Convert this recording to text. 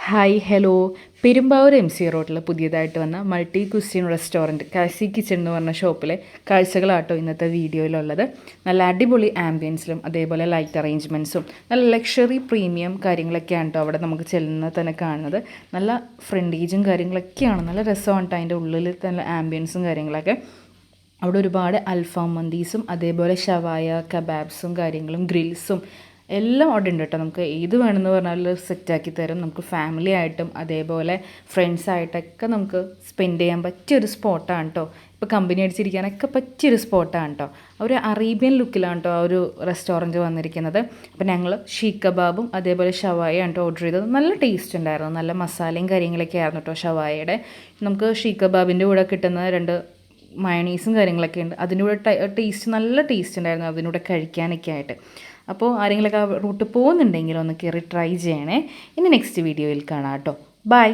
Hi hello Perumbavoor MC റോഡിൽ പുതിയതായിട്ട് വന്ന multi cuisine restaurant Kasi kitchen എന്ന് പറഞ്ഞ ഷോപ്പിലെ കാഴ്ചകളാട്ടോ ഇന്നത്തെ വീഡിയോയിലുള്ളത്. നല്ല അടിപൊളി ആംബിയൻസിലും അതേപോലെ ലൈറ്റ് അറേഞ്ച്മെൻറ്റ്സും നല്ല ലക്ഷറി പ്രീമിയം കാര്യങ്ങളൊക്കെയാണ് കേട്ടോ അവിടെ നമുക്ക് ചെല്ലുന്നത് തന്നെ കാണുന്നത്. നല്ല ഫ്രണ്ടേജും കാര്യങ്ങളൊക്കെയാണ്, നല്ല രസമാണ് കേട്ടോ അതിൻ്റെ ഉള്ളിൽ തന്നെ ആംബിയൻസും കാര്യങ്ങളൊക്കെ. അവിടെ ഒരുപാട് അൽഫാം മന്തീസും അതേപോലെ ഷവായ കബാബ്സും കാര്യങ്ങളും ഗ്രിൽസും എല്ലാം അവിടെ ഉണ്ട് കേട്ടോ. നമുക്ക് ഏത് വേണമെന്ന് പറഞ്ഞാൽ സെറ്റാക്കി തരും. നമുക്ക് ഫാമിലി ആയിട്ടും അതേപോലെ ഫ്രണ്ട്സായിട്ടൊക്കെ നമുക്ക് സ്പെൻഡ് ചെയ്യാൻ പറ്റിയൊരു സ്പോട്ടാണ് കേട്ടോ. ഇപ്പോൾ കമ്പനി അടിച്ചിരിക്കാനൊക്കെ പറ്റിയൊരു സ്പോട്ടാണ് കേട്ടോ. ഒരു അറേബ്യൻ ലുക്കിലാണ് കേട്ടോ ആ ഒരു റെസ്റ്റോറൻറ്റ് വന്നിരിക്കുന്നത്. അപ്പോൾ ഞങ്ങൾ ഷീഖ് കബാബും അതേപോലെ ഷവായയാണ് കേട്ടോ ഓർഡർ ചെയ്തത്. നല്ല ടേസ്റ്റ് ഉണ്ടായിരുന്നു, നല്ല മസാലയും കാര്യങ്ങളൊക്കെ ആയിരുന്നു കേട്ടോ ഷവായയുടെ. നമുക്ക് ഷീഖ് കബാബിൻ്റെ കൂടെ കിട്ടുന്ന രണ്ട് മയണീസും കാര്യങ്ങളൊക്കെ ഉണ്ട്. അതിൻ്റെ കൂടെ ടേസ്റ്റ് നല്ല ടേസ്റ്റ് ഉണ്ടായിരുന്നു അതിൻ്റെ കൂടെ കഴിക്കാനൊക്കെ ആയിട്ട്. അപ്പോൾ ആരെങ്കിലുമൊക്കെ ആ റൂട്ട് പോകുന്നുണ്ടെങ്കിൽ ഒന്ന് കയറി ട്രൈ ചെയ്യണേ. ഇനി നെക്സ്റ്റ് വീഡിയോയിൽ കാണാം കേട്ടോ. ബൈ.